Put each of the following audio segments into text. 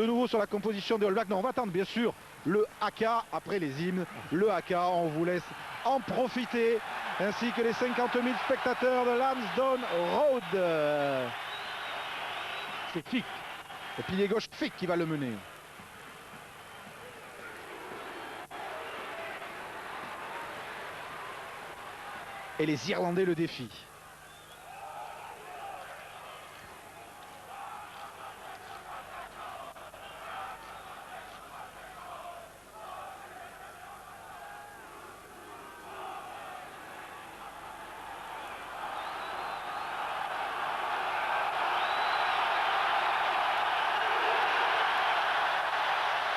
de nouveau sur la composition des All Blacks. Non, on va attendre bien sûr le haka après les hymnes. Le haka, on vous laisse en profiter, ainsi que les 50 000 spectateurs de Lansdowne Road. C'est Fick. Le pilier gauche Fick qui va le mener. Et les Irlandais le défient.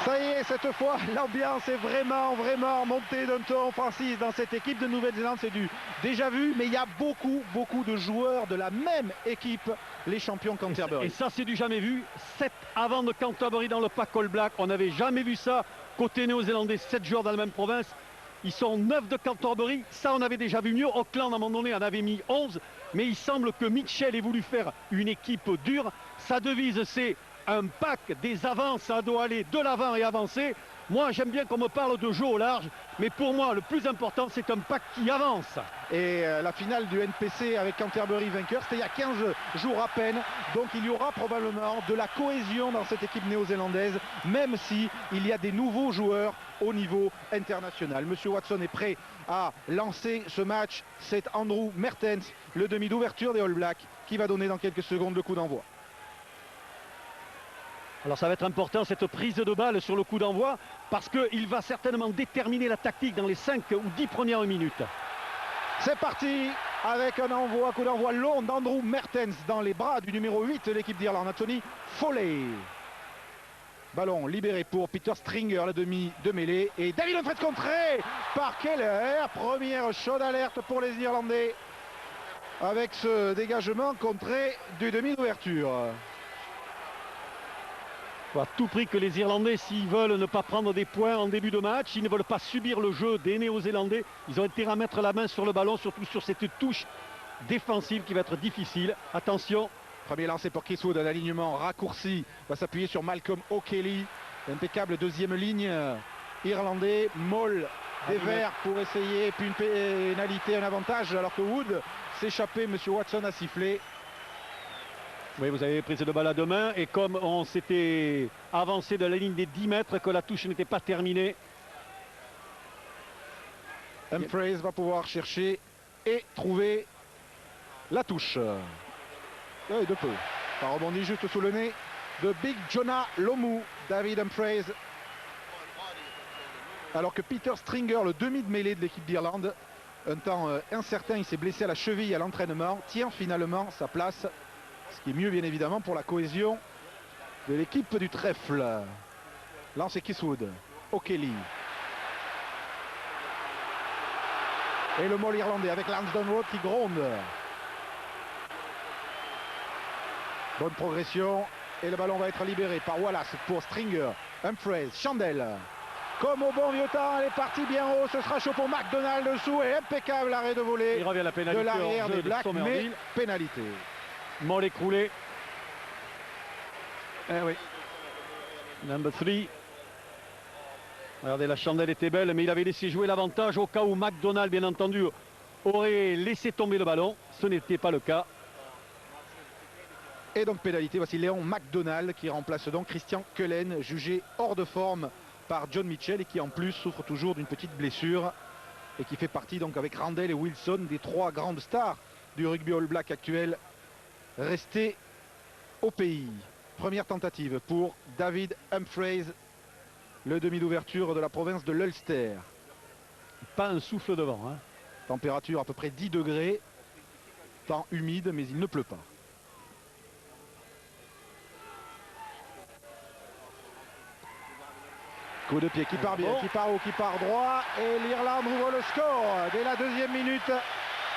Ça y est, cette fois, l'ambiance est vraiment montée d'un ton, Francis, dans cette équipe de Nouvelle-Zélande. C'est du déjà vu, mais il y a beaucoup de joueurs de la même équipe, les champions Canterbury. Et ça, c'est du jamais vu. 7 avant de Canterbury dans le pack All Black. On n'avait jamais vu ça. Côté néo-zélandais, 7 joueurs dans la même province. Ils sont 9 de Canterbury. Ça, on avait déjà vu mieux. Auckland, à un moment donné, en avait mis 11. Mais il semble que Mitchell ait voulu faire une équipe dure. Sa devise, c'est un pack des avants, ça doit aller de l'avant et avancer. Moi, j'aime bien qu'on me parle de jeu au large, mais pour moi, le plus important, c'est un pack qui avance. Et la finale du NPC avec Canterbury vainqueur, c'était il y a 15 jours à peine. Donc il y aura probablement de la cohésion dans cette équipe néo-zélandaise, même si il y a des nouveaux joueurs au niveau international. Monsieur Watson est prêt à lancer ce match. C'est Andrew Mehrtens, le demi d'ouverture des All Blacks, qui va donner dans quelques secondes le coup d'envoi. Alors ça va être important cette prise de balle sur le coup d'envoi parce qu'il va certainement déterminer la tactique dans les 5 ou 10 premières minutes. C'est parti avec un coup d'envoi long d'Andrew Mehrtens dans les bras du numéro 8 de l'équipe d'Irlande, Anthony Foley. Ballon libéré pour Peter Stringer, la demi de mêlée. Et David Humphreys contré par Keller. Première chaude alerte pour les Irlandais avec ce dégagement contré du demi d'ouverture. Il faut à tout prix que les Irlandais, s'ils veulent ne pas prendre des points en début de match, ils ne veulent pas subir le jeu des Néo-Zélandais. Ils ont intérêt à mettre la main sur le ballon, surtout sur cette touche défensive qui va être difficile. Attention. Premier lancé pour Chris Wood, un alignement raccourci. Va s'appuyer sur Malcolm O'Kelly. Impeccable deuxième ligne irlandais. Moll des Verts pour essayer. Puis une pénalité, un avantage. Alors que Wood s'échappait, monsieur Watson a sifflé. Oui, vous avez pris de balle à deux mains. Et comme on s'était avancé de la ligne des 10 mètres, que la touche n'était pas terminée. Humphreys va pouvoir chercher et trouver la touche. Et de peu. Ça rebondit juste sous le nez de Big Jonah Lomu, David Humphreys. Alors que Peter Stringer, le demi de mêlée de l'équipe d'Irlande, un temps incertain, il s'est blessé à la cheville à l'entraînement, tient finalement sa place. Ce qui est mieux bien évidemment pour la cohésion de l'équipe du trèfle. Lance et Kiswood, O'Kelly. Et le Moll irlandais avec Lansdowne Road qui gronde. Bonne progression. Et le ballon va être libéré par Wallace pour Stringer. Humphreys, Chandel. Comme au bon vieux temps, elle est partie bien haut. Ce sera chaud pour McDonald dessous. Et impeccable arrêt de volée. Il revient à la pénalité de l'arrière des Blacks, mais pénalité. Moll écroulé. Eh oui. Number 3. Regardez, la chandelle était belle, mais il avait laissé jouer l'avantage au cas où McDonald, bien entendu, aurait laissé tomber le ballon. Ce n'était pas le cas. Et donc pénalité, voici Léon McDonald qui remplace donc Christian Cullen, jugé hors de forme par John Mitchell et qui en plus souffre toujours d'une petite blessure et qui fait partie donc avec Randell et Wilson des 3 grandes stars du rugby All Black actuel restés au pays. Première tentative pour David Humphreys, le demi d'ouverture de la province de l'Ulster. Pas un souffle de vent. Hein. Température à peu près 10 degrés, temps humide mais il ne pleut pas. Coup de pied qui part bien, qui part haut, qui part droit. Et l'Irlande ouvre le score dès la 2e minute.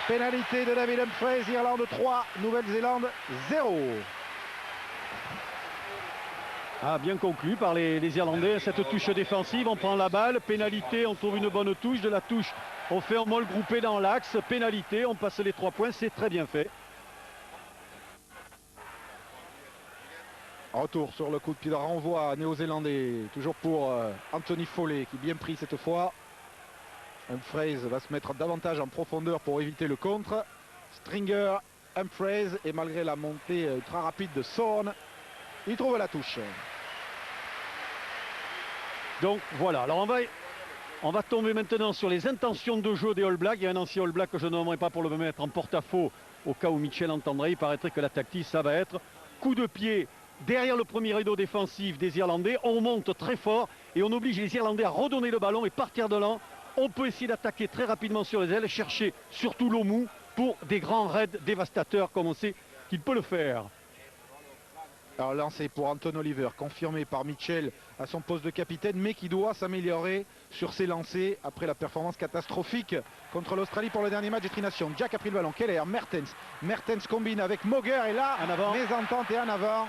Pénalité de David Humphreys, Irlande 3, Nouvelle-Zélande 0. Ah, bien conclu par les Irlandais, cette touche défensive, on prend la balle, pénalité, on trouve une bonne touche, de la touche, on fait un Moll groupé dans l'axe, pénalité, on passe les 3 points, c'est très bien fait. Retour sur le coup de pied de renvoi néo-zélandais, toujours pour Anthony Foley qui bien pris cette fois. Humphreys va se mettre davantage en profondeur pour éviter le contre. Stringer, Humphreys, et malgré la montée ultra rapide de Thorne, il trouve la touche. Donc voilà, alors on va tomber maintenant sur les intentions de jeu des All Blacks. Il y a un ancien All Black que je ne nommerai pas pour le mettre en porte-à-faux au cas où Mitchell entendrait. Il paraîtrait que la tactique, ça va être coup de pied derrière le premier rideau défensif des Irlandais. On monte très fort et on oblige les Irlandais à redonner le ballon et partir de là. On peut essayer d'attaquer très rapidement sur les ailes, chercher surtout l'Omu pour des grands raids dévastateurs comme on sait qu'il peut le faire. Alors lancé pour Anton Oliver, confirmé par Mitchell à son poste de capitaine, mais qui doit s'améliorer sur ses lancers après la performance catastrophique contre l'Australie pour le dernier match des Tri-Nations. Jack a pris le ballon, Keller, Mertens combine avec Moger et là, en avant. Mésentente et en avant.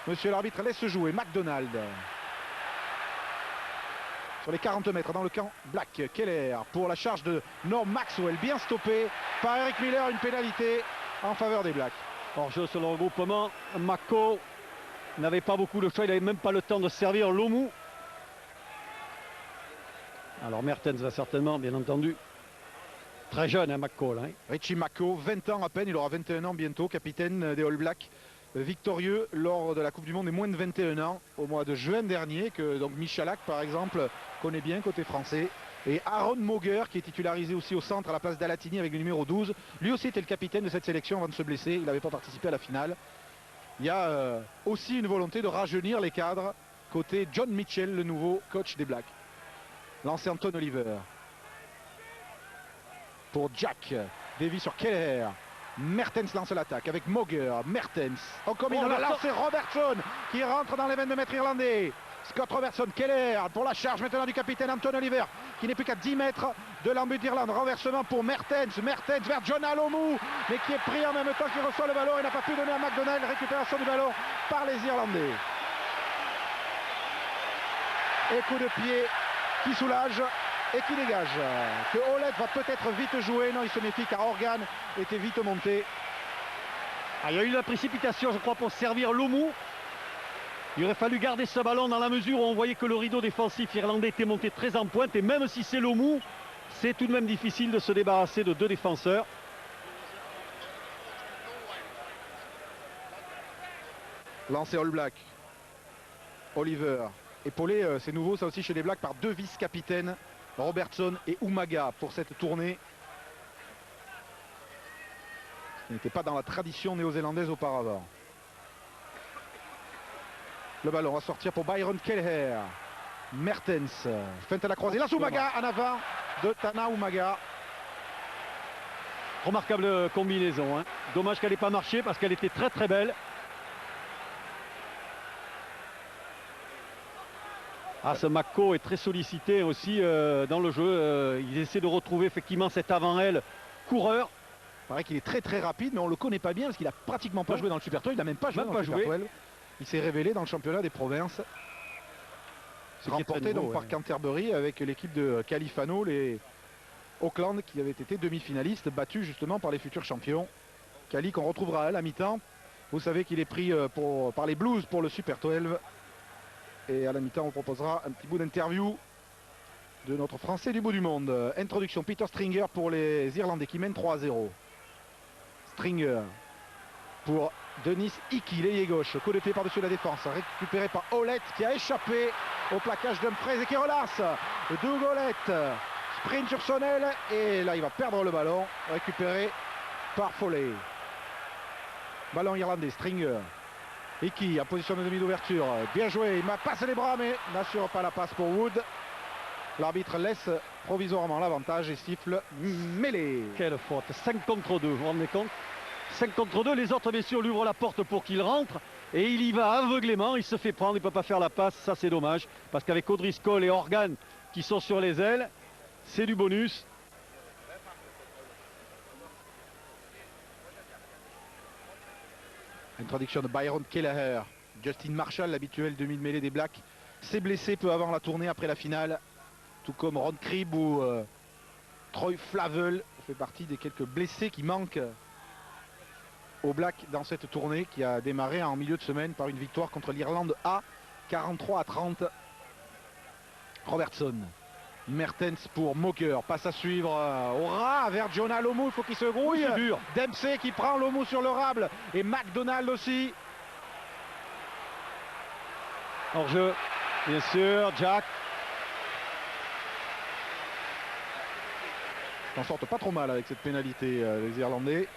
Monsieur l'arbitre laisse jouer McDonald. Sur les 40 mètres dans le camp Black, Keller pour la charge de Norm Maxwell, bien stoppé par Eric Miller, une pénalité en faveur des Blacks. Hors-jeu sur le regroupement, Mako n'avait pas beaucoup de choix, il n'avait même pas le temps de servir l'Omu. Alors Mertens va certainement, bien entendu, très jeune, hein, Mako. Hein. Richie Mako, 20 ans à peine, il aura 21 ans bientôt, capitaine des All Blacks, victorieux lors de la Coupe du Monde des moins de 21 ans au mois de juin dernier, que donc Michalak par exemple connaît bien côté français. Et Aaron Moger qui est titularisé aussi au centre à la place d'Alatini avec le numéro 12. Lui aussi était le capitaine de cette sélection avant de se blesser. Il n'avait pas participé à la finale. Il y a aussi une volonté de rajeunir les cadres côté John Mitchell, le nouveau coach des Blacks. Lancé Anton Oliver. Pour Jack. Davy sur Keller. Mertens lance l'attaque avec Moger. Mertens. En combine, on a lancé Robertson qui rentre dans les 22 mètres irlandais. Scott Robertson, Keller pour la charge maintenant du capitaine Anton Oliver qui n'est plus qu'à 10 mètres de l'embut d'Irlande. Renversement pour Mertens vers John Alomu mais qui est pris en même temps qu'il reçoit le ballon et n'a pas pu donner à McDonald. Récupération du ballon par les Irlandais. Et coup de pied qui soulage et qui dégage. Que Hollett va peut-être vite jouer. Non, il se méfie car Organ était vite monté. Il y a eu la précipitation je crois pour servir l'Omu. Il aurait fallu garder ce ballon dans la mesure où on voyait que le rideau défensif irlandais était monté très en pointe. Et même si c'est l'Omu, c'est tout de même difficile de se débarrasser de deux défenseurs. Lancé All Black. Oliver. Épaulé, c'est nouveau ça aussi chez les Blacks, par deux vice-capitaines, Robertson et Umaga pour cette tournée. Ce n'était pas dans la tradition néo-zélandaise auparavant. Le ballon va sortir pour Byron Kelleher. Mertens, feinte à la croisée. Là, Umaga en avant de Tana Umaga. Remarquable combinaison. Hein. Dommage qu'elle n'ait pas marché parce qu'elle était très très belle. Ce Mako est très sollicité aussi dans le jeu. Ils essaient de retrouver effectivement cet avant-aile coureur. Il paraît qu'il est très très rapide, mais on ne le connaît pas bien parce qu'il n'a pratiquement pas joué dans le Super 12. Il n'a même pas joué dans le Super 12. Il s'est révélé dans le championnat des provinces. Remporté donc par Canterbury avec l'équipe de Califano, les Auckland qui avaient été demi-finalistes, battus justement par les futurs champions. Cali qu'on retrouvera à la mi-temps. Vous savez qu'il est pris par les Blues pour le Super 12. Et à la mi-temps, on proposera un petit bout d'interview de notre Français du bout du monde. Introduction, Peter Stringer pour les Irlandais qui mènent 3-0. Stringer pour Denis Hickey, l'ailier gauche. Coup de pied par-dessus la défense. Récupéré par Hollett qui a échappé au plaquage d'Humphreys et qui relance. Doug Hollett. Sprint sur son aile. Et là, il va perdre le ballon. Récupéré par Foley. Ballon irlandais, Stringer. Hickey en position de demi d'ouverture. Bien joué. Il m'a passé les bras mais n'assure pas la passe pour Wood. L'arbitre laisse provisoirement l'avantage et siffle mêlée. Quelle faute. 5 contre 2. Vous vous rendez compte? 5 contre 2, les autres bien sûr lui ouvrent la porte pour qu'il rentre et il y va aveuglément, il se fait prendre, il ne peut pas faire la passe, ça c'est dommage parce qu'avec O'Driscoll et Organ qui sont sur les ailes, c'est du bonus. Introduction de Byron Kelleher. Justin Marshall, l'habituel demi-mêlée des Blacks, s'est blessé peu avant la tournée après la finale, tout comme Ron Cribb ou Troy Flavel fait partie des quelques blessés qui manquent aux Blacks dans cette tournée qui a démarré en milieu de semaine par une victoire contre l'Irlande A, 43-30. Robertson. Mertens pour Moker, passe à suivre au ras vers Jonah Lomu, il faut qu'il se grouille. Oui, Dempsey qui prend Lomu sur le rable et McDonald aussi. Hors-jeu, bien sûr, Jack. Ils s'en sortent pas trop mal avec cette pénalité, les Irlandais.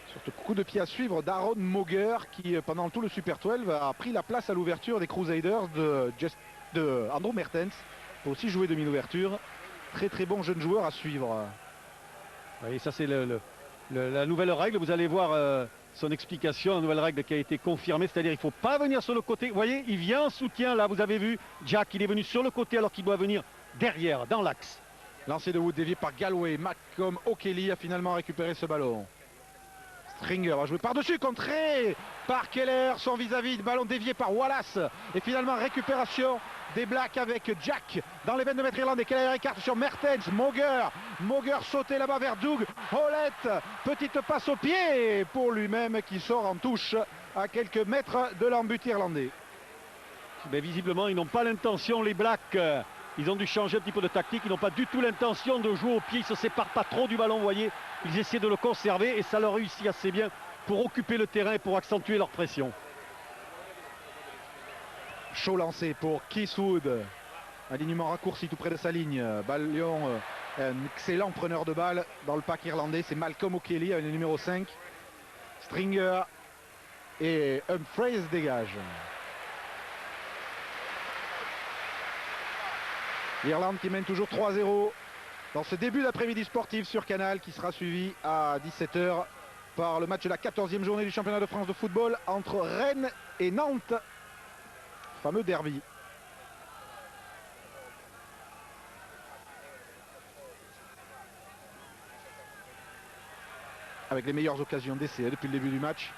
Surtout coup de pied à suivre d'Aaron Moger qui pendant tout le Super 12 a pris la place à l'ouverture des Crusaders de Andrew Mertens. Peut aussi jouer demi-ouverture. Très très bon jeune joueur à suivre. Oui, ça c'est la nouvelle règle. Vous allez voir son explication, la nouvelle règle qui a été confirmée. C'est-à-dire qu'il ne faut pas venir sur le côté. Vous voyez, il vient en soutien là, vous avez vu. Jack, il est venu sur le côté alors qu'il doit venir derrière, dans l'axe. Lancé de Wood dévié par Galway. Malcolm O'Kelly a finalement récupéré ce ballon. Stringer va jouer par-dessus, contré par Keller, son vis-à-vis, ballon dévié par Wallace. Et finalement récupération des Blacks avec Jack dans les 22 mètres irlandais. Keller écarte sur Mertens, Moger sauté là-bas vers Doug Hollett. Petite passe au pied pour lui-même qui sort en touche à quelques mètres de l'embut irlandais. Mais visiblement, ils n'ont pas l'intention, les Blacks. Ils ont dû changer un petit peu de tactique. Ils n'ont pas du tout l'intention de jouer au pied. Ils ne se séparent pas trop du ballon, vous voyez. Ils essaient de le conserver et ça leur réussit assez bien pour occuper le terrain et pour accentuer leur pression. Chaud lancé pour Keith Wood. Alignement raccourci tout près de sa ligne. Ballon, un excellent preneur de balle dans le pack irlandais. C'est Malcolm O'Kelly avec le numéro 5. Stringer et Humphreys dégage. L'Irlande qui mène toujours 3-0 dans ce début d'après-midi sportif sur Canal qui sera suivi à 17 h par le match de la 14e journée du championnat de France de football entre Rennes et Nantes. Fameux derby. Avec les meilleures occasions d'essai depuis le début du match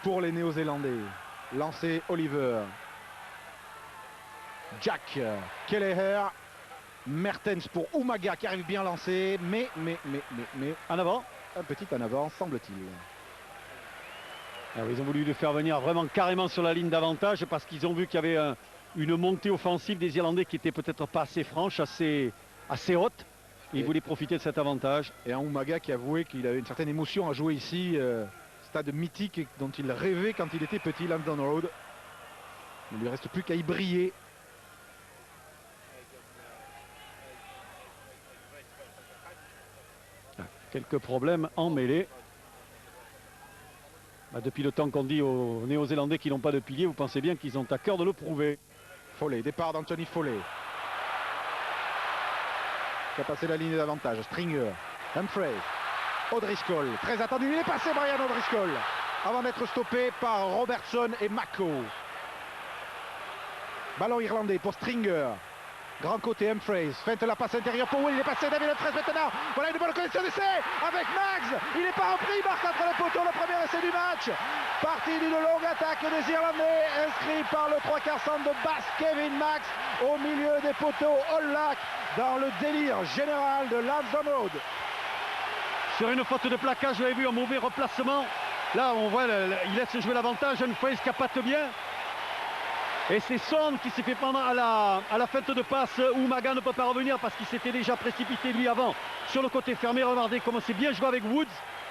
pour les Néo-Zélandais. Lancé Oliver. Jack Kelleher. Mertens pour Umaga qui arrive bien lancé, mais en avant, un petit en avant semble-t-il. Ils ont voulu le faire venir vraiment carrément sur la ligne d'avantage parce qu'ils ont vu qu'il y avait une montée offensive des Irlandais qui était peut-être pas assez franche, assez haute. Ils voulaient profiter de cet avantage. Et un Umaga qui a avoué qu'il avait une certaine émotion à jouer ici, stade mythique dont il rêvait quand il était petit, Lansdowne Road. Il ne lui reste plus qu'à y briller. Quelques problèmes en mêlée. Depuis le temps qu'on dit aux Néo-Zélandais qu'ils n'ont pas de pilier, vous pensez bien qu'ils ont à cœur de le prouver. Foley, départ d'Anthony Foley. Qui a passé la ligne d'avantage. Stringer, Humphrey, O'Driscoll. Très attendu, il est passé Brian O'Driscoll. Avant d'être stoppé par Robertson et Mako. Ballon irlandais pour Stringer. Grand côté Humphreys, feinte la passe intérieure pour Will, il est passé David Humphreys maintenant. Voilà une bonne connexion d'essai avec Max. Il n'est pas repris, il marque entre les poteaux, le premier essai du match. Partie d'une longue attaque des Irlandais, inscrit par le 3/4 centre de Bass Kevin Max au milieu des poteaux All-Lac dans le délire général de Lansdowne Road. Sur une faute de plaquage, j'avais vu un mauvais replacement. Là, on voit, il laisse jouer l'avantage. Humphreys capate bien. Et c'est Son qui s'est fait prendre à la feinte de passe où Umaga ne peut pas revenir parce qu'il s'était déjà précipité lui avant sur le côté fermé. Regardez comment c'est bien joué avec Woods.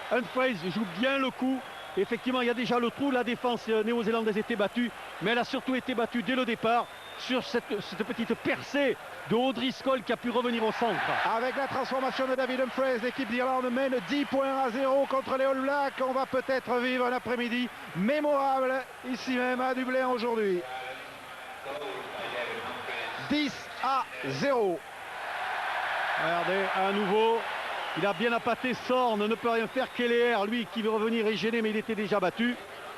Humphreys joue bien le coup. Et effectivement, il y a déjà le trou. La défense néo-zélandaise était battue, mais elle a surtout été battue dès le départ sur cette petite percée de O'Driscoll qui a pu revenir au centre. Avec la transformation de David Humphreys, l'équipe d'Irlande mène 10 points à 0 contre les All Blacks. On va peut-être vivre un après-midi mémorable ici même à Dublin aujourd'hui. 10-0. Regardez, à nouveau, il a bien appâté. Sorn ne peut rien faire. Keller, lui, qui veut revenir, est gêné, mais il était déjà battu.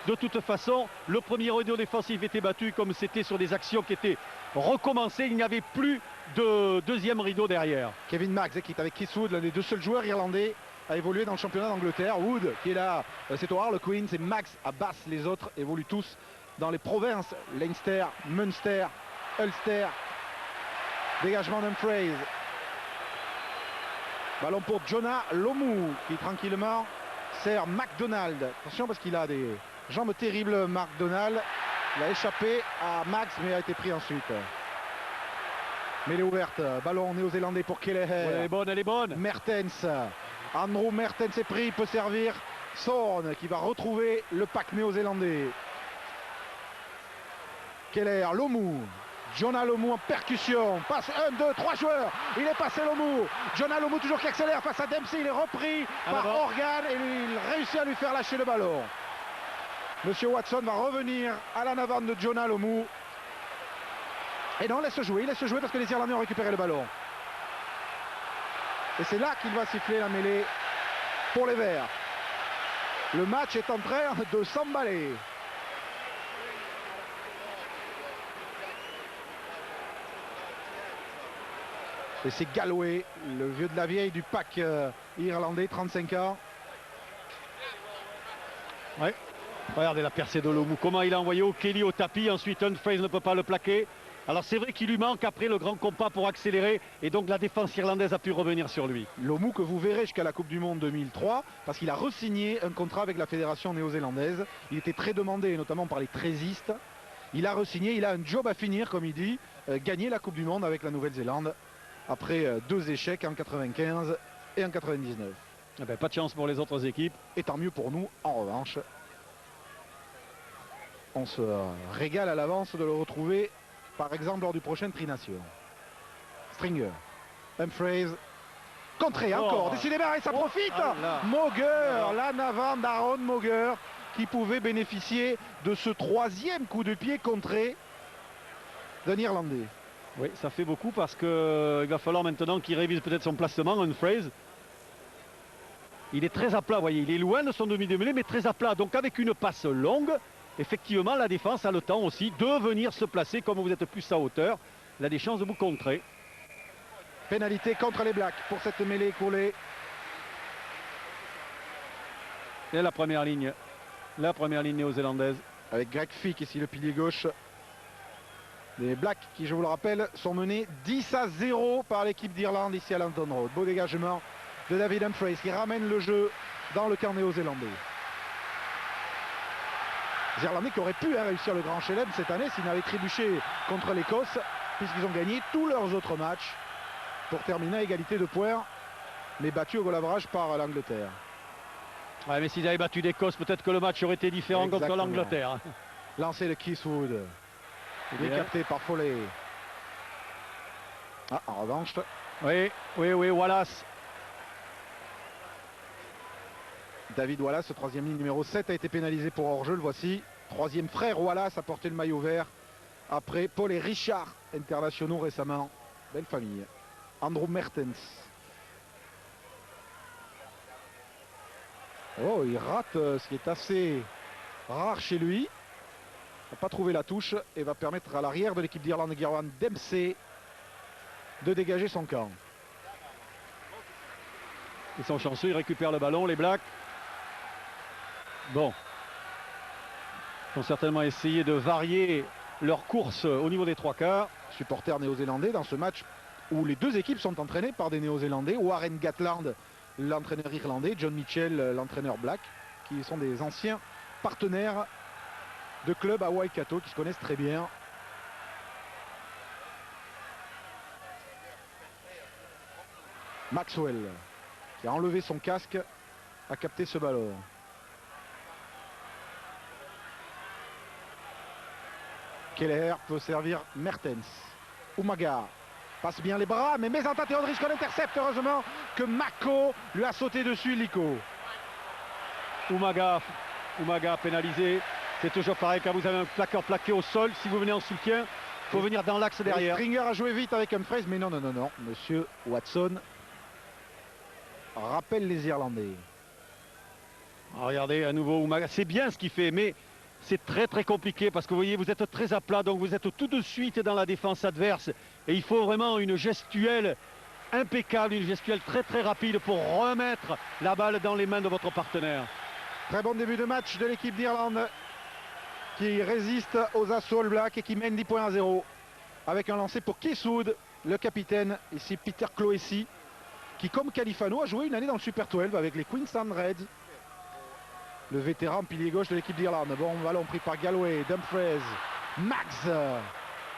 De toute façon, le premier rideau défensif était battu, comme c'était sur des actions qui étaient recommencées. Il n'y avait plus de deuxième rideau derrière. Kevin Max, qui est avec Keith Wood, l'un des deux seuls joueurs irlandais à évoluer dans le championnat d'Angleterre. Wood, qui est là, c'est au Harlequins, c'est Max à Bath. Les autres évoluent tous dans les provinces, Leinster, Munster, Ulster. Dégagement d'Humphreys. Ballon pour Jonah Lomu qui tranquillement sert McDonald. Attention parce qu'il a des jambes terribles, McDonald. Il a échappé à Max mais a été pris ensuite. Mêlée ouverte, ballon néo-zélandais pour Kelleher. Ouais, elle est bonne, elle est bonne. Mertens, Andrew Mertens est pris, il peut servir. Thorne qui va retrouver le pack néo-zélandais. Kelleher, Lomu. Jonah Lomu en percussion, passe 1, 2, 3 joueurs, il est passé Lomu, Jonah Lomu toujours qui accélère face à Dempsey, il est repris par Organ et il réussit à lui faire lâcher le ballon. Monsieur Watson va revenir à la navane de Jonah Lomu. Et non, laisse jouer parce que les Irlandais ont récupéré le ballon. Et c'est là qu'il va siffler la mêlée pour les Verts. Le match est en train de s'emballer. Et c'est Galloway, le vieux de la vieille du pack irlandais, 35 ans. Ouais. Regardez la percée de Lomu, comment il a envoyé O'Kelly au tapis, ensuite Humphreys ne peut pas le plaquer. Alors c'est vrai qu'il lui manque après le grand compas pour accélérer et donc la défense irlandaise a pu revenir sur lui. Lomu que vous verrez jusqu'à la Coupe du Monde 2003 parce qu'il a re-signé un contrat avec la fédération néo-zélandaise. Il était très demandé notamment par les trésistes. Il a re-signé, il a un job à finir comme il dit, gagner la Coupe du Monde avec la Nouvelle-Zélande après 2 échecs en 95 et en 99. Eh ben, pas de chance pour les autres équipes. Et tant mieux pour nous en revanche. On se régale à l'avance de le retrouver par exemple lors du prochain Tri-Nation. Stringer, Humphreys, contré encore, décidément et ça profite. Mauger, la navane d'Aaron Mauger qui pouvait bénéficier de ce 3e coup de pied contré d'un Irlandais. Oui, ça fait beaucoup parce qu'il va falloir maintenant qu'il révise peut-être son placement, Humphreys. Il est très à plat, vous voyez, il est loin de son demi de mêlée mais très à plat. Donc avec une passe longue, effectivement, la défense a le temps aussi de venir se placer. Comme vous êtes plus à hauteur, il a des chances de vous contrer. Pénalité contre les Blacks pour cette mêlée écoulée. Et la première ligne néo-zélandaise. Avec Greg Fick ici, le pilier gauche. Les Blacks qui, je vous le rappelle, sont menés 10-0 par l'équipe d'Irlande ici à London Road. Beau dégagement de David Humphreys qui ramène le jeu dans le camp néo-zélandais. Les Irlandais qui auraient pu réussir le Grand Chelem cette année s'ils n'avaient trébuché contre l'Écosse, puisqu'ils ont gagné tous leurs autres matchs pour terminer à égalité de points, mais battus au goal average par l'Angleterre. Ouais, mais s'ils avaient battu l'Écosse, peut-être que le match aurait été différent. Exactement. Contre l'Angleterre. Lancé de Keithwood, décapté par Foley. Ah, en revanche. Oui, Wallace. David Wallace, ce 3e ligne numéro 7 a été pénalisé pour hors-jeu, le voici. 3e frère Wallace a porté le maillot vert après Paul et Richard, internationaux récemment. Belle famille. Andrew Mertens. Oh, il rate ce qui est assez rare chez lui. Il n'a pas trouvé la touche et va permettre à l'arrière de l'équipe d'Irlande, Geraint Dempsey, de dégager son camp. Ils sont chanceux, ils récupèrent le ballon, les Blacks. Bon. Ils vont certainement essayer de varier leur course au niveau des 3/4. Supporters néo-zélandais dans ce match où les deux équipes sont entraînées par des néo-zélandais. Warren Gatland, l'entraîneur irlandais, John Mitchell, l'entraîneur black, qui sont des anciens partenaires de club à Waikato, qui se connaissent très bien. Maxwell, qui a enlevé son casque, a capté ce ballon. Kelleher peut servir Mertens. Umaga passe bien les bras, mais Mezanta Theodris qu'on intercepte. Heureusement que Mako lui a sauté dessus, Lico. Umaga pénalisé. C'est toujours pareil, quand vous avez un plaqueur plaqué au sol, si vous venez en soutien, il faut venir dans l'axe derrière. Stringer a joué vite avec Humphreys, mais non. Monsieur Watson rappelle les Irlandais. Regardez à nouveau Umaga, c'est bien ce qu'il fait, mais c'est très compliqué parce que vous voyez, vous êtes très à plat, donc vous êtes tout de suite dans la défense adverse et il faut vraiment une gestuelle impeccable, une gestuelle très rapide pour remettre la balle dans les mains de votre partenaire. Très bon début de match de l'équipe d'Irlande qui résiste aux assauts All Blacks et qui mène 10-0 avec un lancer pour Keithwood, le capitaine, ici Peter Clohessy, qui, comme Califano, a joué une année dans le Super 12 avec les Queensland Reds. Le vétéran pilier gauche de l'équipe d'Irlande. Bon ballon pris par Galloway, Dumfries, Max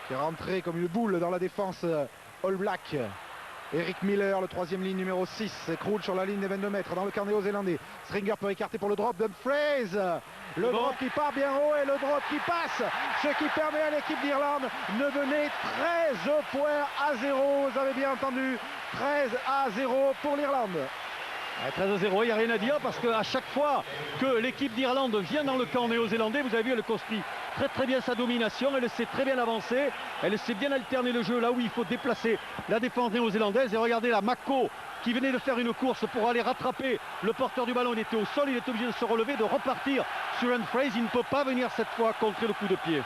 qui est rentré comme une boule dans la défense All Black. Eric Miller, le troisième ligne numéro 6, s'écroule sur la ligne des 22 mètres dans le camp néo-zélandais. Stringer peut écarter pour le drop. Dumfries, le drop qui part bien haut et le drop qui passe, ce qui permet à l'équipe d'Irlande de mener 13 points à 0. Vous avez bien entendu, 13 à 0 pour l'Irlande. 13-0, il n'y a rien à dire parce qu'à chaque fois que l'équipe d'Irlande vient dans le camp néo-zélandais, vous avez vu, elle construit très bien sa domination, elle sait très bien avancer, elle sait bien alterner le jeu là où il faut déplacer la défense néo-zélandaise. Et regardez là, Mako qui venait de faire une course pour aller rattraper le porteur du ballon, il était au sol, il est obligé de se relever, de repartir sur Dumfries. Il ne peut pas venir cette fois contrer le coup de pied.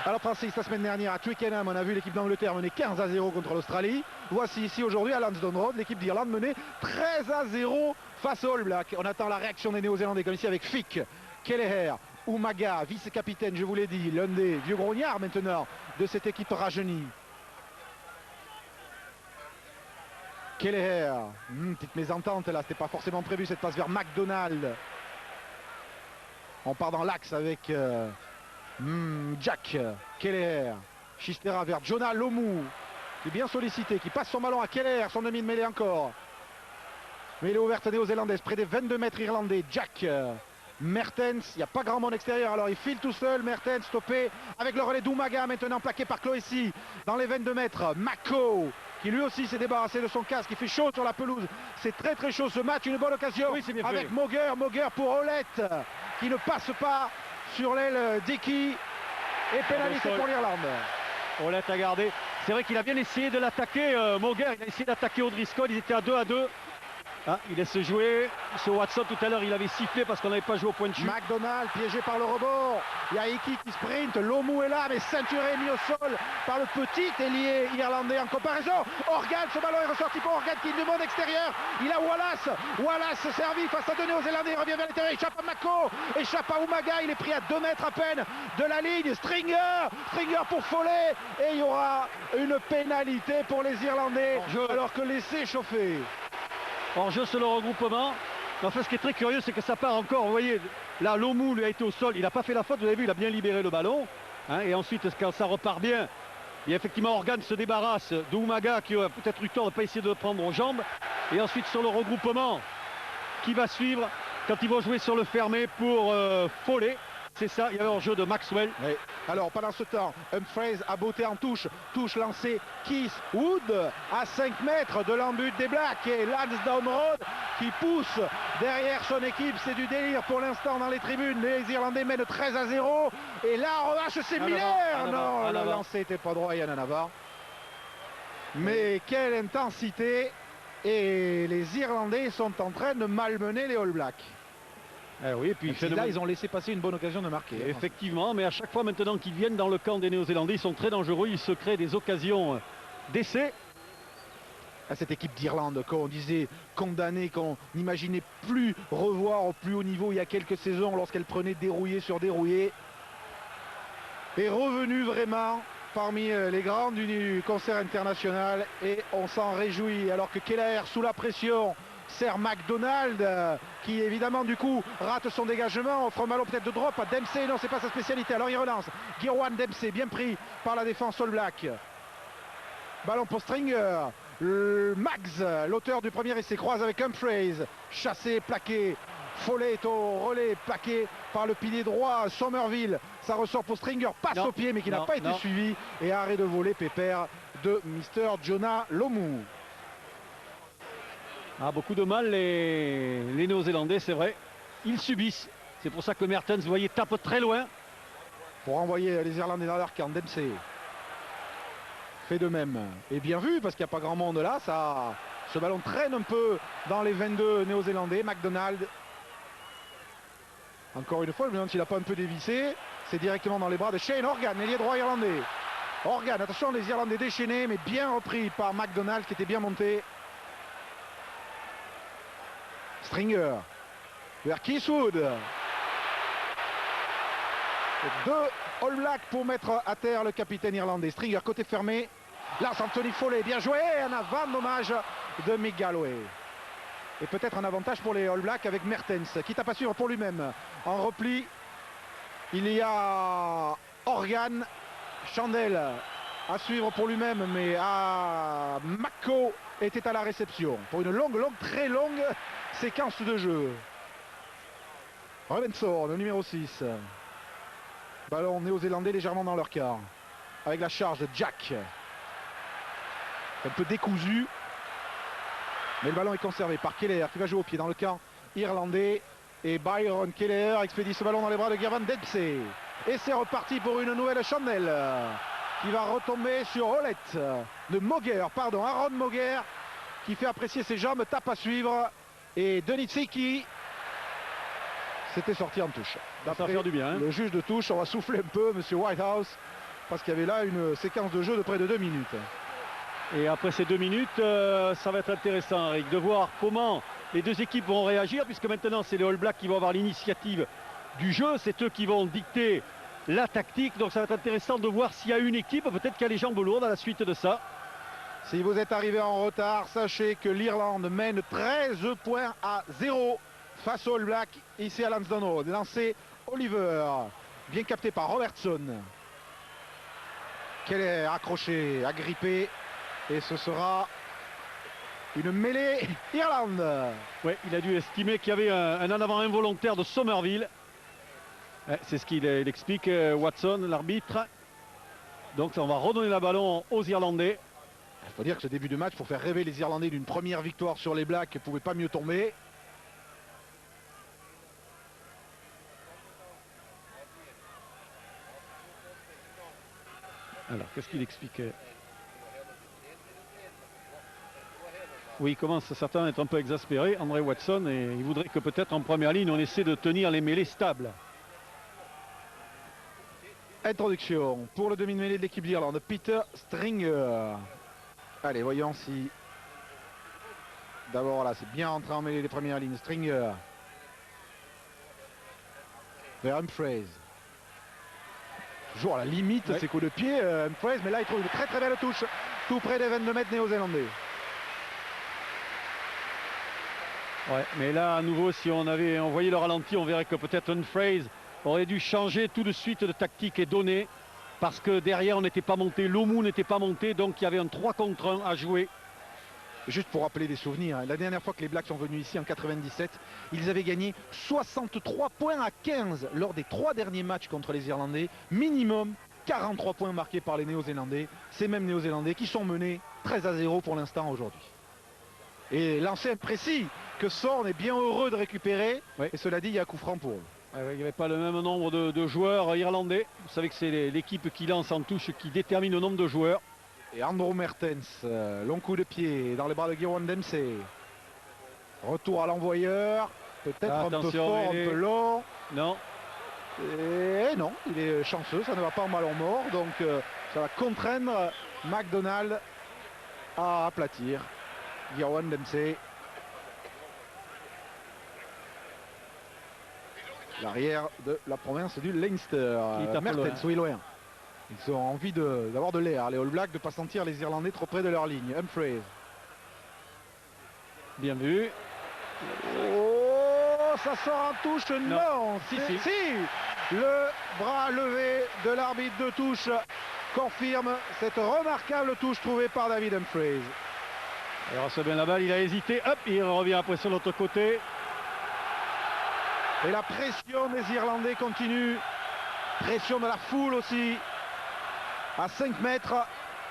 Alors Francis, la semaine dernière à Twickenham, on a vu l'équipe d'Angleterre mener 15 à 0 contre l'Australie. Voici ici aujourd'hui à Lansdowne Road, l'équipe d'Irlande menait 13 à 0 face aux All Blacks. On attend la réaction des Néo-Zélandais comme ici avec Fick, Kelleher, Umaga, vice-capitaine, je vous l'ai dit, l'un des vieux grognards maintenant de cette équipe rajeunie. Kelleher, petite mésentente là, c'était pas forcément prévu cette passe vers McDonald. On part dans l'axe avec Jack Kelleher, Chistera vers Jonah Lomu qui est bien sollicité, qui passe son ballon à Kelleher, son demi de mêlée encore. Mêlée ouverte néo-zélandaise près des 22 mètres irlandais. Jack Mertens, il n'y a pas grand monde extérieur, alors il file tout seul. Mertens stoppé avec le relais d'Umaga maintenant plaqué par Cloessy dans les 22 mètres. Mako qui lui aussi s'est débarrassé de son casque, il fait chaud sur la pelouse, c'est très chaud ce match. Une bonne occasion avec Moger pour Olette qui ne passe pas sur l'aile d'Eki et pénalité pour l'Irlande. Olette a gardé, c'est vrai qu'il a bien essayé de l'attaquer, Moger, il a essayé d'attaquer O'Driscoll, ils étaient à 2-2. Ah, il laisse jouer ce Watson. Tout à l'heure il avait sifflé parce qu'on n'avait pas joué au point de chute. McDonald piégé par le rebord, il y a Iki qui sprint, Lomu est là mais ceinturé, mis au sol par le petit ailier irlandais en comparaison. Organ, ce ballon est ressorti pour Organ qui demande extérieur, il a Wallace servi face à deux Néo-Zélandais, il revient vers l'intérieur, échappe à Mako, échappe à Umaga, il est pris à 2 mètres à peine de la ligne. Stringer pour Foley et il y aura une pénalité pour les Irlandais alors que l'essai est chauffé. En jeu sur le regroupement. Enfin, ce qui est très curieux, c'est que ça part encore. Vous voyez, là, Lomu lui a été au sol. Il n'a pas fait la faute. Vous avez vu, il a bien libéré le ballon. Hein, et ensuite, quand ça repart bien, et effectivement, Organ se débarrasse d'Umaga qui a peut-être eu tort de ne pas essayer de le prendre aux jambes. Et ensuite, sur le regroupement qui va suivre, quand ils vont jouer sur le fermé pour Foley. C'est ça, il y avait un jeu de Maxwell. Oui. Alors pendant ce temps, Dumfries a botté en touche lancée Keith Wood à 5 mètres de l'embut des Blacks et Lansdowne Road qui pousse derrière son équipe. C'est du délire pour l'instant dans les tribunes. Les Irlandais mènent 13 à 0 et là en revanche c'est Miller. Non, le lancer n'était pas droit, Yann Navarre. Mais quelle intensité, et les Irlandais sont en train de malmener les All Blacks. Oui, et puis là, ils ont laissé passer une bonne occasion de marquer. Effectivement, mais à chaque fois maintenant qu'ils viennent dans le camp des Néo-Zélandais, ils sont très dangereux, ils se créent des occasions d'essai. À cette équipe d'Irlande qu'on disait condamnée, qu'on n'imaginait plus revoir au plus haut niveau il y a quelques saisons lorsqu'elle prenait dérouillé sur dérouillé, est revenue vraiment parmi les grands du concert international et on s'en réjouit alors que Kelleher sous la pression sert McDonald qui évidemment du coup rate son dégagement, offre un ballon peut-être de drop à Dempsey, non c'est pas sa spécialité, alors il relance Girwan Dempsey, bien pris par la défense All Black. Ballon pour Stringer, Max, l'auteur du premier essai, croise avec Humphreys, chassé, plaqué. Foley est au relais, plaqué par le pilier droit Somerville, ça ressort pour Stringer, passe au pied mais qui n'a pas été suivi et arrêt de volée pépère de Mr. Jonah Lomu. Beaucoup de mal les Néo-Zélandais, c'est vrai. Ils subissent. C'est pour ça que Mertens, vous voyez, tape très loin. Pour envoyer les Irlandais dans leur camp. Dempsey fait de même. Et bien vu, parce qu'il n'y a pas grand monde là. Ce ballon traîne un peu dans les 22 Néo-Zélandais. McDonald. Encore une fois, je me demande s'il n'a pas un peu dévissé. C'est directement dans les bras de Shane Organ, ailier droit irlandais. Organ, attention, les Irlandais déchaînés, mais bien repris par McDonald qui était bien monté. Stringer vers Keith Wood. 2 All Blacks pour mettre à terre le capitaine irlandais. Stringer côté fermé. Lance Anthony Foley, bien joué. En avant, dommage de Mick Galloway. Et peut-être un avantage pour les All Blacks avec Mertens, qui tape à suivre pour lui-même. En repli, il y a Organ, Chandel à suivre pour lui-même, mais Mako était à la réception pour une très longue séquence de jeu. Robinson, le numéro 6. Ballon néo-zélandais légèrement dans leur quart. Avec la charge de Jack. Un peu décousu. Mais le ballon est conservé par Keller qui va jouer au pied dans le camp irlandais. Et Byron Keller expédie ce ballon dans les bras de Gavin Dempsey. Et c'est reparti pour une nouvelle chandelle qui va retomber sur Olette de Moguer, pardon, Aaron Moguer qui fait apprécier ses jambes, tape à suivre. Et Denitsiki s'était sorti en touche. Ça va faire du bien. Hein. Le juge de touche, on va souffler un peu, monsieur Whitehouse, parce qu'il y avait là une séquence de jeu de près de 2 minutes. Et après ces 2 minutes, ça va être intéressant, Eric, de voir comment les deux équipes vont réagir, puisque maintenant c'est les All Blacks qui vont avoir l'initiative du jeu, c'est eux qui vont dicter la tactique, donc ça va être intéressant de voir s'il y a une équipe, peut-être qu'il y a les jambes lourdes à la suite de ça. Si vous êtes arrivé en retard, sachez que l'Irlande mène 13 points à 0 face aux All Blacks ici à Lansdowne Road. Lancé Oliver, bien capté par Robertson. Keller accroché, agrippé, et ce sera une mêlée Irlande. Oui, il a dû estimer qu'il y avait un en avant involontaire de Somerville. C'est ce qu'il explique, Watson, l'arbitre. Donc on va redonner le ballon aux Irlandais. Il faut dire que ce début de match, pour faire rêver les Irlandais d'une première victoire sur les Blacks, ne pouvait pas mieux tomber. Alors, qu'est-ce qu'il expliquait? Oui, il commence certains à être un peu exaspérés, André Watson, et il voudrait que peut-être en première ligne, on essaie de tenir les mêlées stables. Introduction pour le demi-mêlée de l'équipe d'Irlande, Peter Stringer. Allez, voyons si... D'abord, là, c'est bien rentré en mêlée des premières lignes. Stringer. Vers Humphreys. Toujours à la limite, ses coups de pied, Humphreys, mais là, il trouve une très très belle touche, tout près des 22 mètres néo-zélandais. Ouais, mais là, à nouveau, si on voyait le ralenti, on verrait que peut-être Humphreys aurait dû changer tout de suite de tactique et donner, parce que derrière, on n'était pas monté, Lomu n'était pas monté, donc il y avait un 3 contre 1 à jouer. Juste pour rappeler des souvenirs, la dernière fois que les Blacks sont venus ici en 97, ils avaient gagné 63 points à 15 lors des 3 derniers matchs contre les Irlandais. Minimum 43 points marqués par les Néo-Zélandais. Ces mêmes Néo-Zélandais qui sont menés 13 à 0 pour l'instant aujourd'hui. Et l'ancien précis que Sorn est bien heureux de récupérer. Oui. Et cela dit, il y a un coup franc pour eux. Il n'y avait pas le même nombre de joueurs irlandais. Vous savez que c'est l'équipe qui lance en touche qui détermine le nombre de joueurs. Et Andrew Mertens, long coup de pied dans les bras de Gavin Dempsey. Retour à l'envoyeur, peut-être un peu fort, un peu long. Non. Et non, il est chanceux, ça ne va pas en ballon mort. Donc ça va contraindre McDonald à aplatir Gavin Dempsey. L'arrière de la province du Leinster. Mertens, oui, loin. Ils ont envie d'avoir de l'air, les All Blacks, de ne pas sentir les Irlandais trop près de leur ligne. Humphreys. Bien vu. Oh, ça sort en touche. Non. Si. Le bras levé de l'arbitre de touche confirme cette remarquable touche trouvée par David Humphreys. Il reçoit bien la balle, il a hésité. Hop, il revient après sur l'autre côté. Et la pression des Irlandais continue. Pression de la foule aussi. À 5 mètres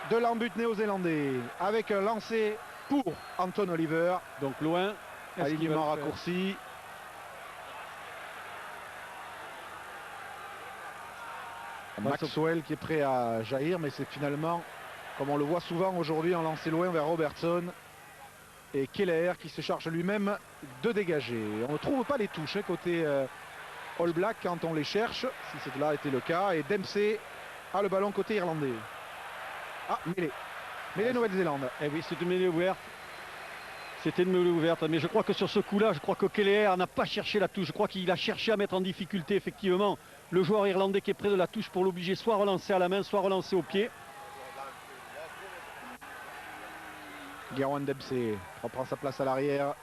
de l'embut néo-zélandais. Avec un lancer pour Anton Oliver. Donc loin. Alignement raccourci. Maxwell qui est prêt à jaillir. Mais c'est finalement, comme on le voit souvent aujourd'hui, un lancer loin vers Robertson. Et Keller qui se charge lui-même de dégager. On ne trouve pas les touches côté All Black quand on les cherche, si cela était le cas. Et Dempsey a le ballon côté irlandais. Ah, mêlée Nouvelle-Zélande. Eh oui, c'est une mêlée ouverte. C'était une mêlée ouverte. Mais je crois que sur ce coup-là, je crois que Keller n'a pas cherché la touche. Je crois qu'il a cherché à mettre en difficulté effectivement le joueur irlandais qui est près de la touche pour l'obliger soit relancer à la main, soit relancer au pied. Gawain Dempsey reprend sa place à l'arrière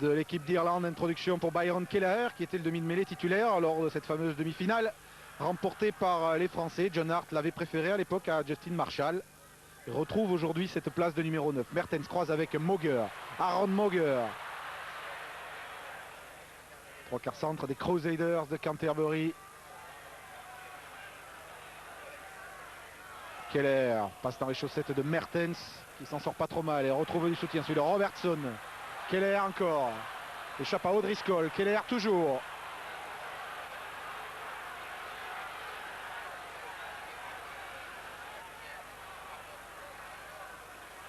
de l'équipe d'Irlande. Introduction pour Byron Keller, qui était le demi de mêlée titulaire lors de cette fameuse demi-finale remportée par les Français. John Hart l'avait préféré à l'époque à Justin Marshall. Il retrouve aujourd'hui cette place de numéro 9. Mertens croise avec Mauger, Aaron Mauger. Trois quarts centre des Crusaders de Canterbury. Keller passe dans les chaussettes de Mertens, qui s'en sort pas trop mal et retrouve du soutien. Celui de Robertson. Keller encore. Échappe à O'Driscoll. Keller toujours.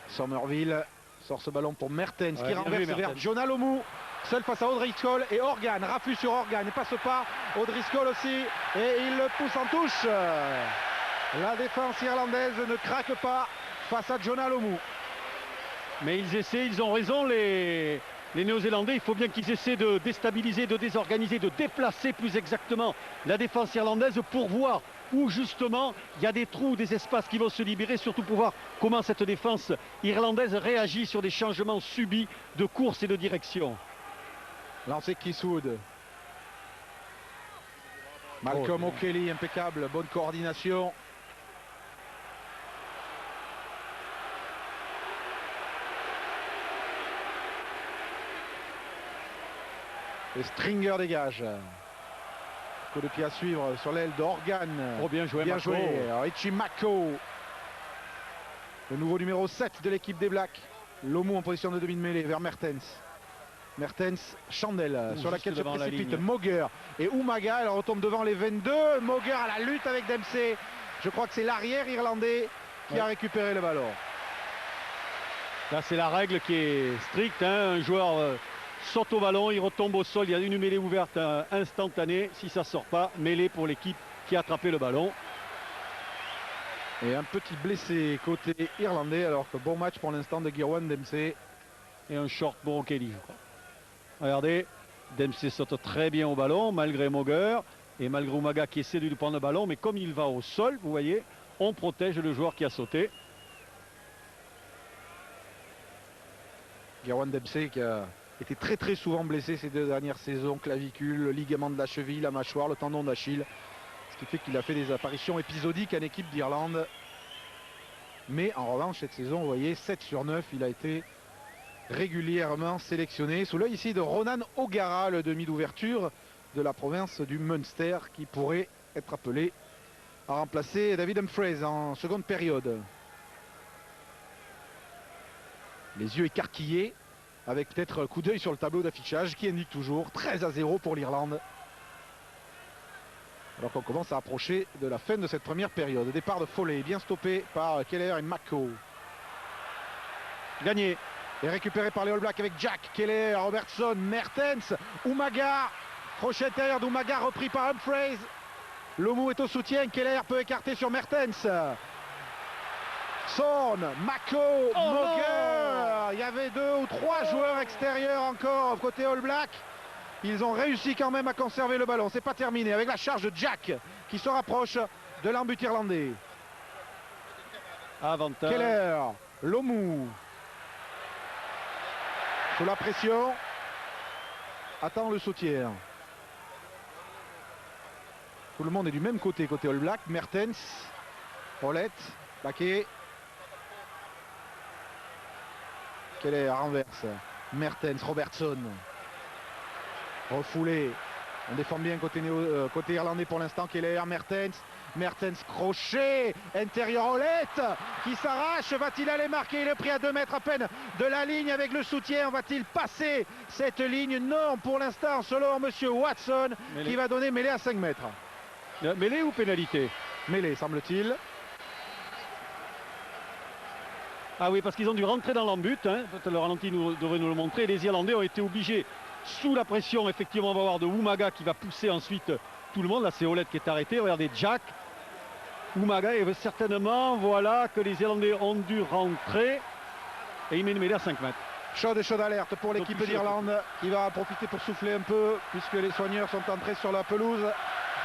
Somerville sort ce ballon pour Mertens, qui renverse vers Jonah Lomu. Seul face à O'Driscoll et Organ. Raffut sur Organ. Il passe pas. O'Driscoll aussi. Et il le pousse en touche. La défense irlandaise ne craque pas face à Jonah Lomu. Mais ils essaient, ils ont raison, les Néo-Zélandais. Il faut bien qu'ils essaient de déstabiliser, de désorganiser, de déplacer plus exactement la défense irlandaise pour voir où justement il y a des trous, des espaces qui vont se libérer, surtout pour voir comment cette défense irlandaise réagit sur des changements subis de course et de direction. Lancé Kiswood. Malcolm O'Kelly, impeccable, bonne coordination. Et Stringer dégage. Coup de pied à suivre sur l'aile d'Organ. Oh, bien joué, bien joué. Richie Mako. Le nouveau numéro 7 de l'équipe des Blacks. Lomu en position de demi de mêlée vers Mertens. Mertens, chandelle sur laquelle se précipite Mauger et Umaga. Elle retombe devant les 22. Mauger à la lutte avec Dempsey. Je crois que c'est l'arrière irlandais qui a récupéré le ballon. Là, c'est la règle qui est stricte. Hein. Un joueur saute au ballon, il retombe au sol. Il y a une mêlée ouverte instantanée. Si ça ne sort pas, mêlée pour l'équipe qui a attrapé le ballon. Et un petit blessé côté irlandais, alors que bon match pour l'instant de Gawain Dempsey. Et un short pour O'Kelly, je crois. Regardez, Dempsey saute très bien au ballon, malgré Mauger et malgré Umaga qui essaie de lui prendre le ballon. Mais comme il va au sol, vous voyez, on protège le joueur qui a sauté. Gawain Dempsey qui a été très souvent blessé ces 2 dernières saisons. Clavicule, le ligament de la cheville, la mâchoire, le tendon d'Achille. Ce qui fait qu'il a fait des apparitions épisodiques en équipe d'Irlande. Mais en revanche, cette saison, vous voyez, 7 sur 9, il a été régulièrement sélectionné. Sous l'œil ici de Ronan O'Gara, le demi d'ouverture de la province du Munster, qui pourrait être appelé à remplacer David Humphreys en seconde période. Les yeux écarquillés, avec peut-être un coup d'œil sur le tableau d'affichage qui indique toujours 13-0 pour l'Irlande. Alors qu'on commence à approcher de la fin de cette première période. Départ de Foley, bien stoppé par Keller et Mako. Gagné. Et récupéré par les All Blacks avec Jack, Keller, Robertson, Mertens, Umaga. Crochet intérieur d'Umaga repris par Humphreys. Lomu est au soutien, Keller peut écarter sur Mertens. Son, Mako, Mauger. Il y avait 2 ou 3 joueurs extérieurs encore côté All Black. Ils ont réussi quand même à conserver le ballon. C'est pas terminé avec la charge de Jack qui se rapproche de l'embut irlandais. Avantage. Keller, Lomu. Sous la pression, attend le soutien. Tout le monde est du même côté All Black. Mertens, Paulette, Baquet. Keller renverse. Mertens, Robertson. Refoulé. On défend bien côté irlandais pour l'instant. Keller, Mertens. Mertens, crochet, intérieur Olette qui s'arrache. Va-t-il aller marquer? Il est pris à 2 mètres à peine de la ligne avec le soutien. Va-t-il passer cette ligne? Non, pour l'instant, selon monsieur Watson, qui va donner mêlée à 5 mètres. Mêlée ou pénalité? Mêlée, semble-t-il. Ah oui, parce qu'ils ont dû rentrer dans l'embut. Hein. Le ralenti devrait nous le montrer. Les Irlandais ont été obligés, sous la pression, effectivement, on va voir de Umaga qui va pousser ensuite tout le monde. Là, c'est Olette qui est arrêté. Regardez, Jack. Umaga et certainement, voilà, que les Irlandais ont dû rentrer. Et il met une mêlée à 5 mètres. Chaude alerte pour l'équipe d'Irlande qui va profiter pour souffler un peu puisque les soigneurs sont entrés sur la pelouse.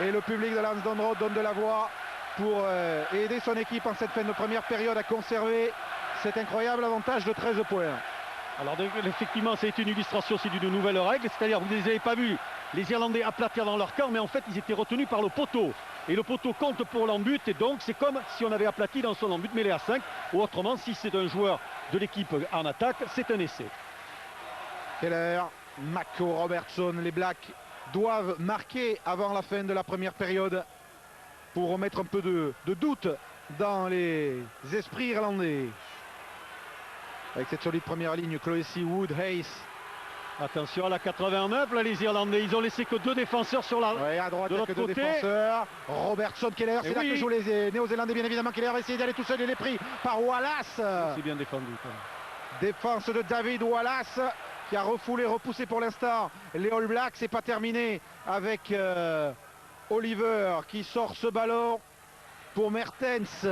Et le public de Lansdowne Road donne de la voix pour aider son équipe en cette fin de première période à conserver cet incroyable avantage de 13 points. Alors effectivement, c'est une illustration aussi d'une nouvelle règle, c'est-à-dire vous ne les avez pas vus les Irlandais aplatir dans leur camp, mais en fait ils étaient retenus par le poteau. Et le poteau compte pour l'embut, et donc c'est comme si on avait aplati dans son embut mêlé à 5, ou autrement, si c'est un joueur de l'équipe en attaque, c'est un essai. Keller, Mako, Robertson, les Blacks doivent marquer avant la fin de la première période pour remettre un peu de doute dans les esprits irlandais. Avec cette solide première ligne, Clohessy, Wood, Hayes. Attention à la 89, là les Irlandais, ils ont laissé que 2 défenseurs sur la... Oui, à droite, de il n'y a l'autre que 2 côté. défenseurs. Robertson, Keller, c'est là oui, que jouent les Néo-Zélandais, bien évidemment. Keller va essayer d'aller tout seul, il est pris par Wallace. C'est bien défendu quand même. Défense de David Wallace qui a refoulé, repoussé pour l'instant les All Blacks. C'est pas terminé avec Oliver qui sort ce ballon pour Mertens.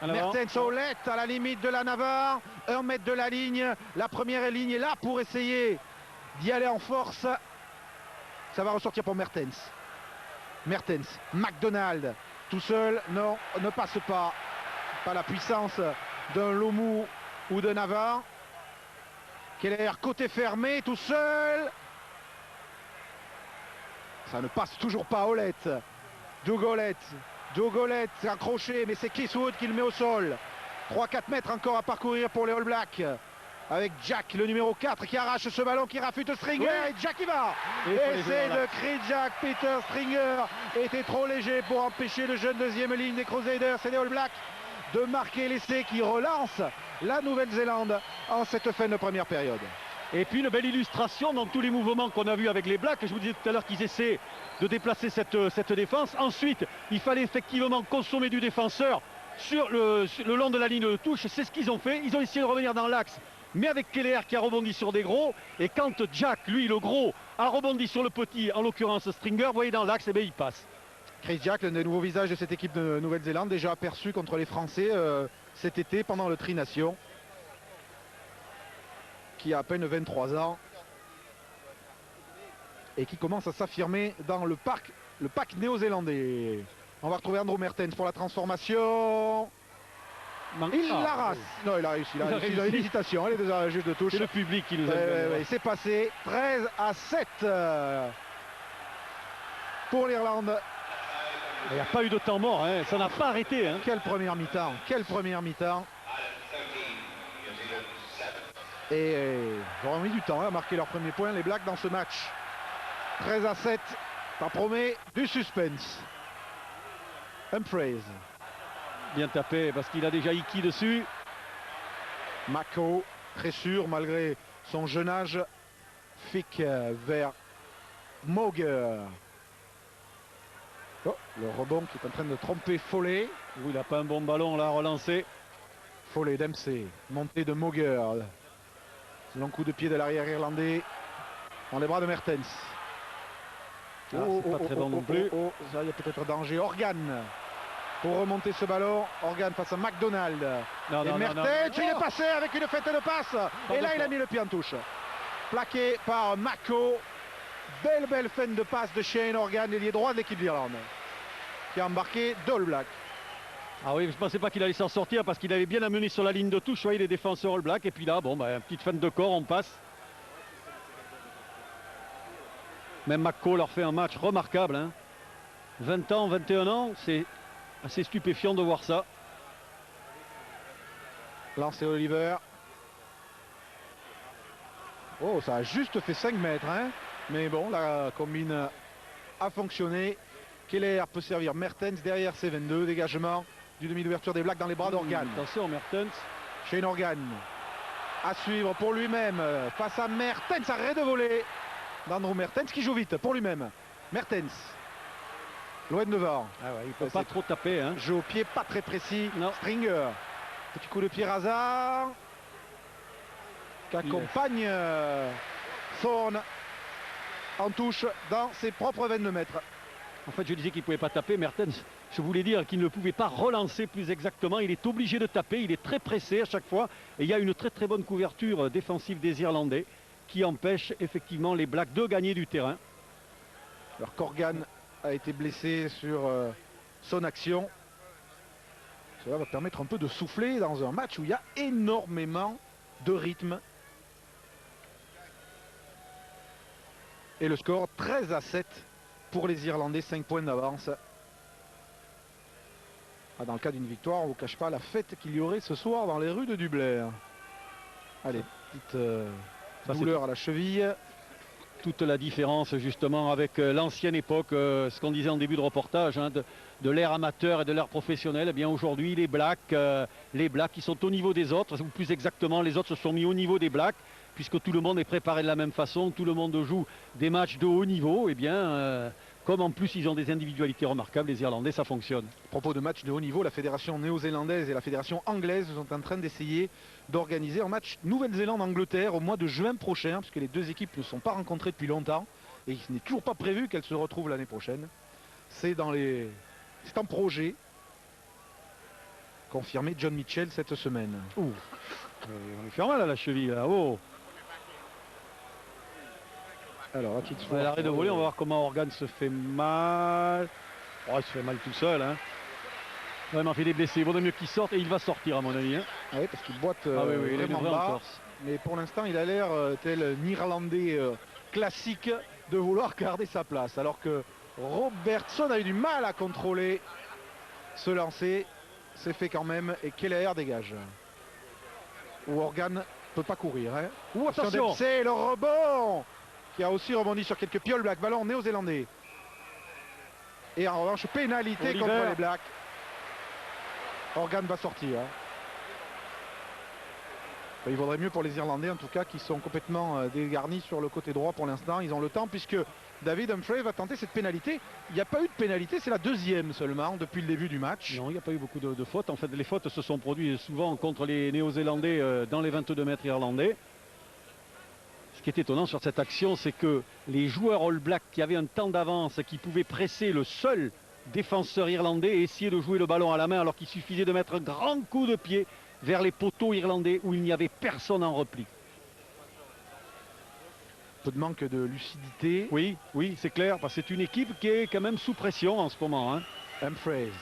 Mertens Olette à la limite de la Navarre, 1 mètre de la ligne. La première ligne est là pour essayer d'y aller en force. Ça va ressortir pour Mertens. Mertens, McDonald, tout seul, non, ne passe pas. Pas la puissance d'un Lomou ou de Navarre. Keller, côté fermé, tout seul. Ça ne passe toujours pas. Olette. Doug Olette, c'est accroché, mais c'est Keith Wood qui le met au sol. 3-4 mètres encore à parcourir pour les All Blacks. Avec Jack, le numéro 4, qui arrache ce ballon, qui rafute Stringer. Oui. Et Jack y va. Essai de Kriijak. Peter Stringer était trop léger pour empêcher le jeune deuxième ligne des Crusaders et des All Blacks de marquer l'essai qui relance la Nouvelle-Zélande en cette fin de première période. Et puis une belle illustration dans tous les mouvements qu'on a vus avec les Blacks. Je vous disais tout à l'heure qu'ils essaient de déplacer cette défense. Ensuite, il fallait effectivement consommer du défenseur sur le long de la ligne de touche. C'est ce qu'ils ont fait. Ils ont essayé de revenir dans l'axe, mais avec Keller qui a rebondi sur des gros. Et quand Jack, lui, le gros, a rebondi sur le petit, en l'occurrence Stringer, vous voyez dans l'axe, et bien il passe. Kriijak, l'un des nouveaux visages de cette équipe de Nouvelle-Zélande, déjà aperçu contre les Français cet été pendant le Tri-Nation, qui a à peine 23 ans et qui commence à s'affirmer dans le pack néo-zélandais. On va retrouver Andrew Mertens pour la transformation. Il la rase. Non, il a réussi. Il a une hésitation. Elle est déjà juste de touche. C'est le public qui nous a c'est passé 13-7 pour l'Irlande. Il n'y a pas eu de temps mort, hein. Ça n'a pas arrêté. Hein. Quelle première mi-temps. Quelle première mi-temps. Et ils auront mis du temps à marquer leur premier point, les Blacks, dans ce match. 13-7, ça promet du suspense. Humphreys. Bien tapé parce qu'il a déjà Iki dessus. Mako, très sûr, malgré son jeune âge. Fick vers Mauger. Oh, le rebond qui est en train de tromper Foley. Oui, il n'a pas un bon ballon là, relancé. Foley d'MC, montée de Mauger. Long coup de pied de l'arrière irlandais dans les bras de Mertens. C'est pas très bon non plus. Il y a peut-être danger. Organ pour remonter ce ballon. Organ face à McDonald. Et Mertens, il est passé avec une fête de passe. Et là, il a mis le pied en touche. Plaqué par Mako. Belle fin de passe de Shane Organ, l'ailier droit de l'équipe d'Irlande, qui a embarqué All Black. Ah oui, je ne pensais pas qu'il allait s'en sortir parce qu'il avait bien amené sur la ligne de touche, voyez les défenseurs All Black. Et puis là, bon, une petite fin de corps, on passe. Même Mako leur fait un match remarquable. Hein. 20 ans, 21 ans, c'est assez stupéfiant de voir ça. Lancé Oliver. Oh, ça a juste fait 5 mètres. Hein. Mais bon, la combine a fonctionné. Keller peut servir Mertens derrière ses 22. Dégagement du demi d'ouverture des Blacks dans les bras d'Organ. Attention Mertens. Shane Organ à suivre pour lui-même face à Mertens. Arrêt de voler d'Andrew Mertens qui joue vite pour lui-même. Mertens. Loin devant. Ah ouais, il peut pas trop taper. Hein. Jeu au pied pas très précis. Non. Stringer. Petit coup de pied hasard qui accompagne Thorne en touche dans ses propres 22 mètres. En fait, je disais qu'il ne pouvait pas taper. Mertens, je voulais dire qu'il ne pouvait pas relancer plus exactement. Il est obligé de taper. Il est très pressé à chaque fois. Et il y a une très bonne couverture défensive des Irlandais qui empêche effectivement les Blacks de gagner du terrain. Alors Corgan a été blessé sur son action. Cela va permettre un peu de souffler dans un match où il y a énormément de rythme. Et le score 13-7 pour les Irlandais, 5 points d'avance. Ah, dans le cas d'une victoire, on ne vous cache pas la fête qu'il y aurait ce soir dans les rues de Dublin. Allez, petite douleur à la cheville. Toute la différence justement avec l'ancienne époque, ce qu'on disait en début de reportage, hein, de l'ère amateur et de l'ère professionnelle. Eh bien aujourd'hui les Blacks qui sont au niveau des autres, ou plus exactement les autres se sont mis au niveau des Blacks, puisque tout le monde est préparé de la même façon, tout le monde joue des matchs de haut niveau. Eh bien comme en plus ils ont des individualités remarquables, les Irlandais, ça fonctionne. À propos de matchs de haut niveau, la fédération néo-zélandaise et la fédération anglaise sont en train d'essayer d'organiser un match Nouvelle-Zélande-Angleterre au mois de juin prochain, puisque les deux équipes ne sont pas rencontrées depuis longtemps et il n'est toujours pas prévu qu'elles se retrouvent l'année prochaine. C'est en projet. Confirmé John Mitchell cette semaine. Ouh. On lui fait mal à la cheville là. Oh. Alors, l'arrêt de voler, on va voir comment Organ se fait mal. Oh, il se fait mal tout seul. Hein. Vraiment fait des blessés. Il vaudrait mieux qu'il sorte et il va sortir à mon avis. Hein. Ah oui, parce qu'il boite oui, vraiment bas. Mais pour l'instant, il a l'air tel un Irlandais classique de vouloir garder sa place. Alors que Robertson a eu du mal à contrôler ce lancer. C'est fait quand même. Et Keller dégage. Ou Organ ne peut pas courir. Hein. Ouh, attention, c'est le rebond qui a aussi rebondi sur quelques pioles. Black ballon néo-zélandais. Et en revanche, pénalité Oliver contre les Blacks. Organ va sortir. Il vaudrait mieux pour les Irlandais en tout cas qui sont complètement dégarnis sur le côté droit pour l'instant. Ils ont le temps puisque David Humphrey va tenter cette pénalité. Il n'y a pas eu de pénalité, c'est la deuxième seulement depuis le début du match. Non, il n'y a pas eu beaucoup de fautes. En fait, les fautes se sont produites souvent contre les Néo-Zélandais dans les 22 mètres irlandais. Ce qui est étonnant sur cette action, c'est que les joueurs All Blacks qui avaient un temps d'avance, qui pouvaient presser le seul défenseur irlandais et essayer de jouer le ballon à la main alors qu'il suffisait de mettre un grand coup de pied vers les poteaux irlandais où il n'y avait personne en repli. Un peu de manque de lucidité. Oui, c'est clair, parce que c'est une équipe qui est quand même sous pression en ce moment. Hein. Humphreys.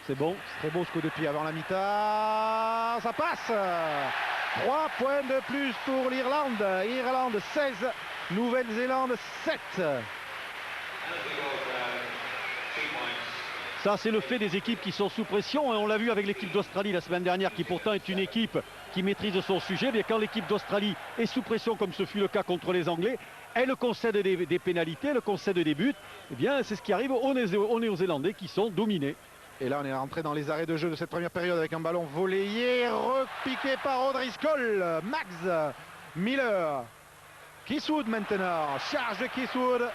C'est bon. Très beau ce coup de pied avant la mi-temps. Ça passe. 3 points de plus pour l'Irlande. Irlande 16, Nouvelle-Zélande 7. Ça, c'est le fait des équipes qui sont sous pression. Et on l'a vu avec l'équipe d'Australie la semaine dernière, qui pourtant est une équipe qui maîtrise son sujet. Mais quand l'équipe d'Australie est sous pression, comme ce fut le cas contre les Anglais, elle concède des pénalités, elle concède des buts. Eh bien, c'est ce qui arrive aux Néo-Zélandais qui sont dominés. Et là, on est rentré dans les arrêts de jeu de cette première période avec un ballon volleyé, repiqué par O'Driscoll. Max Miller. Kiswood maintenant. Charge de Kiswood.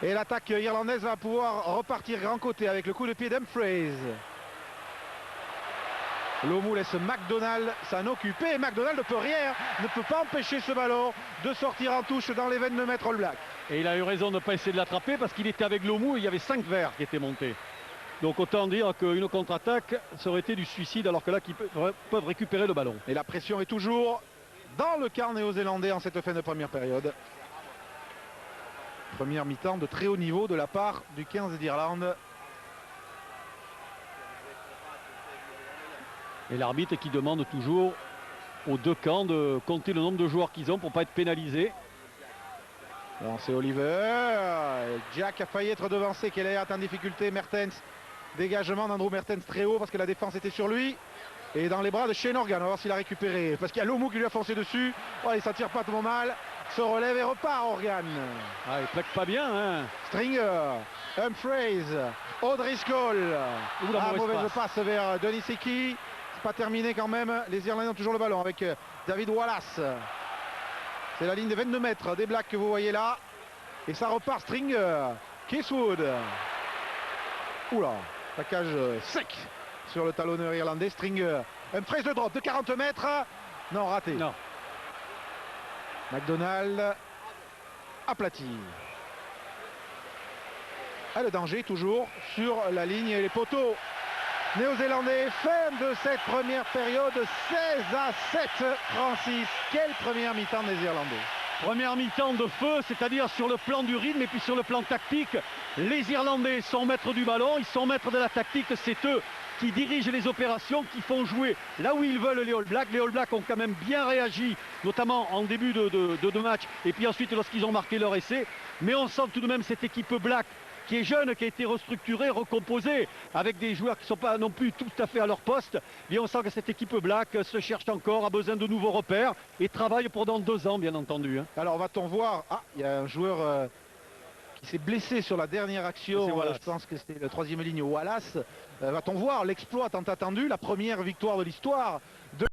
Et l'attaque irlandaise va pouvoir repartir grand côté avec le coup de pied d'Humphreys. Lomu laisse McDonald s'en occuper. Et McDonald ne peut pas empêcher ce ballon de sortir en touche dans les 22 mètres All Black. Et il a eu raison de ne pas essayer de l'attraper parce qu'il était avec Lomu et il y avait 5 verts qui étaient montés. Donc autant dire qu'une contre-attaque, ça aurait été du suicide alors que là, ils peuvent récupérer le ballon. Et la pression est toujours dans le quart néo-zélandais en cette fin de première période. Première mi-temps de très haut niveau de la part du 15 d'Irlande. Et l'arbitre qui demande toujours aux deux camps de compter le nombre de joueurs qu'ils ont pour ne pas être pénalisés. C'est Oliver. Jack a failli être devancé. Keller est en difficulté. Mertens. Dégagement d'Andrew Mertens très haut parce que la défense était sur lui. Et dans les bras de Shane Organ. On va voir s'il a récupéré. Parce qu'il y a Lomu qui lui a foncé dessus. Oh, il s'en tire pas trop mal. Se relève et repart Organ. Ah, il plaque pas bien. Hein. Stringer. Humphreys. O'Driscoll. Mauvaise passe vers Denis Seki. C'est pas terminé quand même. Les Irlandais ont toujours le ballon avec David Wallace. C'est la ligne des 22 mètres des Blacks que vous voyez là. Et ça repart Stringer. Kiswood. Oula. Plaquage sec sur le talonneur irlandais. Stringer. Humphreys de drop de 40 mètres. Non, raté. Non. McDonald aplati. Le danger toujours sur la ligne et les poteaux néo-zélandais. Fin de cette première période, 16-7 Francis. Quelle première mi-temps des Irlandais. Première mi-temps de feu, c'est-à-dire sur le plan du rythme et puis sur le plan tactique. Les Irlandais sont maîtres du ballon, ils sont maîtres de la tactique, c'est eux qui dirigent les opérations, qui font jouer là où ils veulent les All Blacks. Les All Blacks ont quand même bien réagi, notamment en début de match et puis ensuite lorsqu'ils ont marqué leur essai. Mais on sent tout de même cette équipe Black qui est jeune, qui a été restructurée, recomposée, avec des joueurs qui ne sont pas non plus tout à fait à leur poste. Et on sent que cette équipe Black se cherche encore, a besoin de nouveaux repères et travaille pour dans 2 ans, bien entendu. Alors va-t-on voir, il y a un joueur qui s'est blessé sur la dernière action, je pense que c'était le 3e ligne Wallace. Va-t-on voir l'exploit tant attendu, la première victoire de l'histoire de